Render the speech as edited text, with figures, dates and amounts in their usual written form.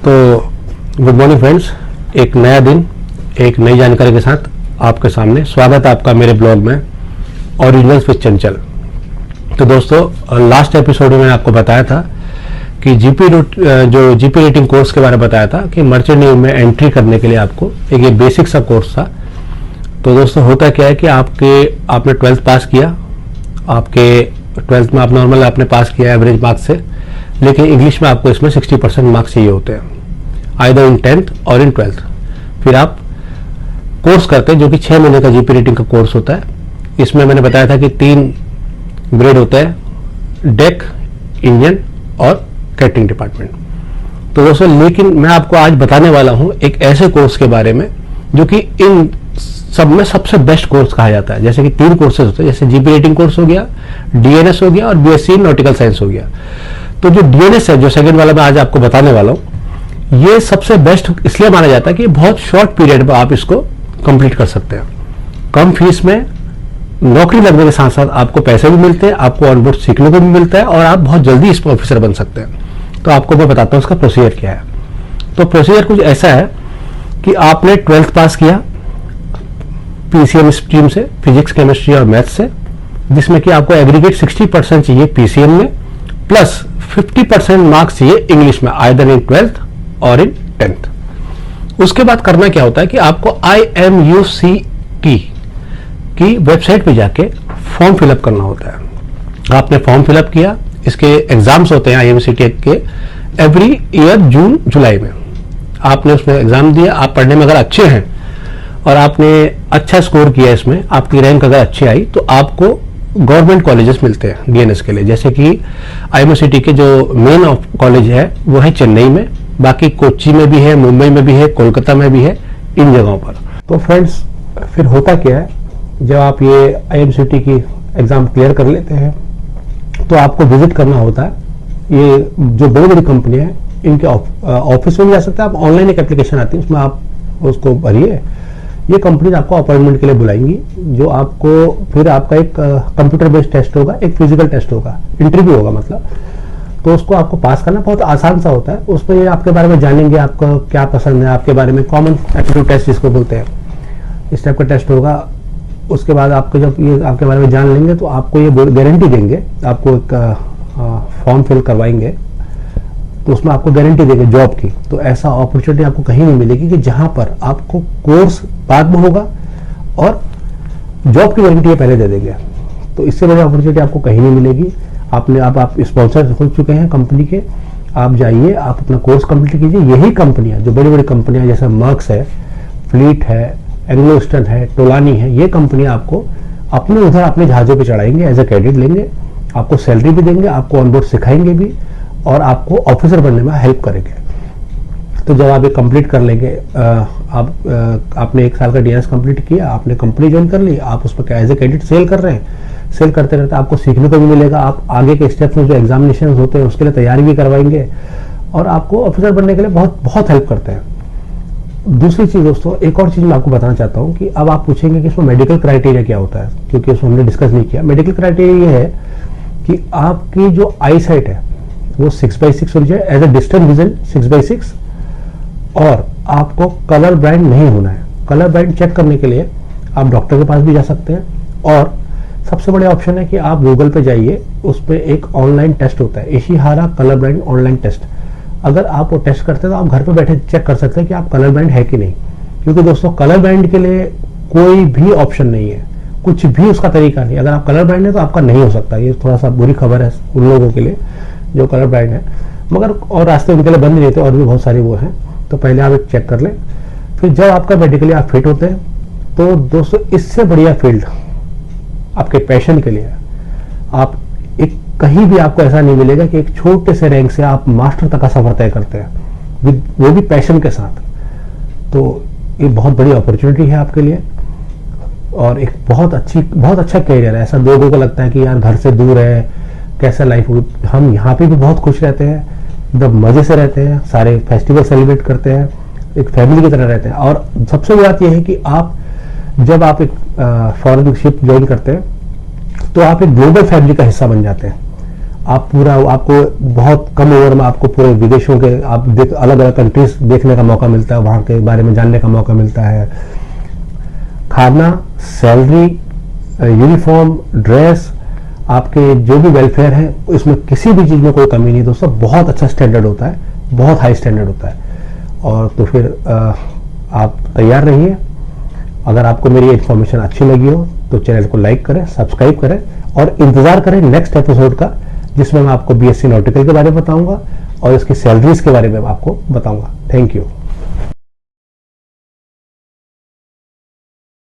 तो good morning friends, एक नया दिन एक नई जानकारी के साथ आपके सामने स्वागत है आपका मेरे ब्लॉग में ओरिजिनल्स विद चंचल। तो दोस्तों, लास्ट एपिसोड में मैंने आपको बताया था कि जीपी रेटिंग कोर्स के बारे में बताया था कि मर्चेंट नेवी में एंट्री करने के लिए आपको एक ये बेसिक सा कोर्स था। तो दोस्तों होता क्या है कि आपने 12th पास किया, आपके 12th में आप नॉर्मल आपने पास किया एवरेज मार्क्स से, लेकिन इंग्लिश में आपको इसमें 60% मार्क्स चाहिए होते हैं आइदर इन 10th और इन 12th। फिर आप कोर्स करते हैं जो कि 6 महीने का जीपी रेटिंग का कोर्स होता है। इसमें मैंने बताया था कि 3 ग्रेड होते हैं, डेक, इंजन और कैटरिंग डिपार्टमेंट। तो दोस्तों, लेकिन मैं आपको आज बताने वाला हूं एक ऐसे कोर्स के बारे में जो कि इन सब में सबसे बेस्ट कोर्स कहा जाता है। जैसे कि 3 कोर्सेज होते हैं, जैसे जीपी रेटिंग कोर्स हो गया, डीएनएस हो गया और बीएससी नॉटिकल साइंस हो गया। तो जो डीएनएस है, जो सेकंड वाला मैं आज आपको बताने वाला हूं, ये सबसे बेस्ट इसलिए माना जाता है कि बहुत शॉर्ट पीरियड में आप इसको कंप्लीट कर सकते हैं। कम फीस में नौकरी लगने के साथ साथ आपको पैसे भी मिलते हैं, आपको ऑनबोर्ड सीखने को भी मिलता है और आप बहुत जल्दी इस ऑफिसर बन सकते हैं। तो आपको मैं बताता हूं इसका प्रोसीजर क्या है। तो प्रोसीजर कुछ ऐसा है कि आपने 12th पास किया पीसीएम स्ट्रीम से, फिजिक्स, केमिस्ट्री और मैथ से, जिसमें कि आपको एग्रीगेट 60% चाहिए पीसीएम में, प्लस 50% मार्क्स चाहिए इंग्लिश में आइदर इन 12th और इन 10th। उसके बाद करना क्या होता है कि आपको IMUCT की वेबसाइट पे जाके फॉर्म फिलअप करना होता है। आपने फॉर्म फिलअप किया, इसके एग्जाम्स होते हैं IMUCT के एवरी ईयर जून जुलाई में। आपने उसमें एग्जाम दिया, आप पढ़ने में अगर अच्छे हैं और आपने अच्छा स्कोर किया, इसमें आपकी रैंक अगर अच्छी आई तो आपको गवर्नमेंट कॉलेजेस मिलते हैं डीएनएस के लिए। जैसे कि IMUCT के जो मेन कॉलेज है वो है चेन्नई में, बाकी कोच्चि में भी है, मुंबई में भी है, कोलकाता में भी है, इन जगहों पर। तो फ्रेंड्स, फिर होता क्या है, जब आप ये IMUCT की एग्जाम क्लियर कर लेते हैं तो आपको विजिट करना होता है। ये जो बड़ी बड़ी कंपनियां हैं इनके ऑफिस में भी जा सकते हैं आप। ऑनलाइन एक एप्लीकेशन आती है, उसमें आप उसको भरिए। ये कंपनी आपको अपॉइंटमेंट के लिए बुलाएंगी, जो आपको फिर आपका एक कंप्यूटर बेस्ड टेस्ट होगा, एक फिजिकल टेस्ट होगा, इंटरव्यू होगा मतलब। तो उसको आपको पास करना बहुत आसान सा होता है। उसमें ये आपके बारे में जानेंगे, आपको क्या पसंद है, आपके बारे में कॉमन एप्टीट्यूड टेस्ट जिसको बोलते हैं, इस टाइप का टेस्ट होगा। उसके बाद आपको जब ये आपके बारे में जान लेंगे तो आपको ये गारंटी देंगे, आपको एक फॉर्म फिल करवाएंगे तो उसमें आपको गारंटी देंगे जॉब की। तो ऐसा अपॉर्चुनिटी आपको कहीं नहीं मिलेगी कि जहां पर आपको कोर्स बाद में होगा और जॉब की गारंटी ये पहले दे देंगे। तो इससे बड़ी अपॉर्चुनिटी आपको कहीं नहीं मिलेगी। आप स्पॉन्सर हो चुके हैं कंपनी के, आप जाइए, आप अपना कोर्स कंप्लीट कीजिए। यही कंपनियां, जो बड़ी बड़ी कंपनियां जैसे मर्क्स है, फ्लीट है, एंग्लो ईस्टर्न है, टोलानी है, ये कंपनियां आपको अपने उधर अपने जहाजों पे चढ़ाएंगे, एज ए कैडेट लेंगे, आपको सैलरी भी देंगे, आपको ऑनबोर्ड सिखाएंगे भी और आपको ऑफिसर बनने में हेल्प करेंगे। तो जब आप ये कंप्लीट कर लेंगे, आपने 1 साल का डीएनएस कंप्लीट किया, आपने कंपनी ज्वाइन कर ली, आप उस पर एज ए कैडेट सेल कर रहे हैं, सेल करते रहते आपको सीखने को भी मिलेगा। आप आगे के स्टेप्स में जो एग्जामिनेशन होते हैं उसके लिए तैयारी भी करवाएंगे और आपको ऑफिसर बनने के लिए बहुत बहुत हेल्प करते हैं। दूसरी चीज दोस्तों, एक और चीज मैं आपको बताना चाहता हूं कि अब आप पूछेंगे कि इसमें मेडिकल क्राइटेरिया क्या होता है, क्योंकि इसमें हमने डिस्कस नहीं किया। मेडिकल क्राइटेरिया ये है कि आपकी जो आई साइट है वो 6/6 होनी चाहिए, एज ए डिस्टेंस विजन 6/6, और आपको कलर ब्लाइंड नहीं होना है। कलर ब्लाइंड चेक करने के लिए आप डॉक्टर के पास भी जा सकते हैं, और सबसे बड़े ऑप्शन है कि आप गूगल पे जाइए, उस पर एक ऑनलाइन टेस्ट होता है, Ishihara colour blind online test. अगर आप वो टेस्ट करते हैं तो आप घर पे बैठे चेक कर सकते हैं कि आप कलर ब्लाइंड है कि नहीं। क्योंकि दोस्तों, कलर ब्लाइंड के लिए कोई भी ऑप्शन नहीं है, कुछ भी उसका तरीका नहीं। अगर आप कलर ब्लाइंड है तो आपका नहीं हो सकता। ये थोड़ा सा बुरी खबर है उन लोगों के लिए जो कलर ब्लाइंड है, मगर और रास्ते उनके लिए बंद नहीं होते, और भी बहुत सारे वो हैं। तो पहले आप एक चेक कर लें, फिर जब आपका मेडिकली आप फिट होते हैं तो दोस्तों इससे बढ़िया फील्ड आपके पैशन के लिए आप एक कहीं भी आपको ऐसा नहीं मिलेगा कि एक छोटे से रैंक से आप मास्टर तक का सफर तय करते हैं, वो भी पैशन के साथ। तो ये बहुत बड़ी अपॉर्चुनिटी है आपके लिए और एक बहुत अच्छा कैरियर है। ऐसा लोगों को लगता है कि यार घर से दूर है, कैसा लाइफ। हम यहाँ पे भी बहुत खुश रहते हैं, एकदम मजे से रहते हैं, सारे फेस्टिवल सेलिब्रेट करते हैं, एक फैमिली की तरह रहते हैं। और सबसे बड़ी बात यह है कि जब आप एक फॉरेन शिप ज्वाइन करते हैं तो आप एक ग्लोबल फैमिली का हिस्सा बन जाते हैं। आप पूरा, आपको बहुत कम उम्र में आपको पूरे विदेशों के अलग अलग कंट्रीज देखने का मौका मिलता है, वहाँ के बारे में जानने का मौका मिलता है। खाना, सैलरी, यूनिफॉर्म, ड्रेस, आपके जो भी वेलफेयर है, इसमें किसी भी चीज़ में कोई कमी नहीं दोस्तों। बहुत अच्छा स्टैंडर्ड होता है, बहुत हाई स्टैंडर्ड होता है। और तो फिर आप तैयार रहिए। अगर आपको मेरी इन्फॉर्मेशन अच्छी लगी हो तो चैनल को लाइक करें, सब्सक्राइब करें और इंतजार करें नेक्स्ट एपिसोड का, जिसमें मैं आपको बीएससी नॉटिकल के बारे में बताऊंगा और इसकी सैलरीज के बारे में आपको बताऊंगा। Thank you.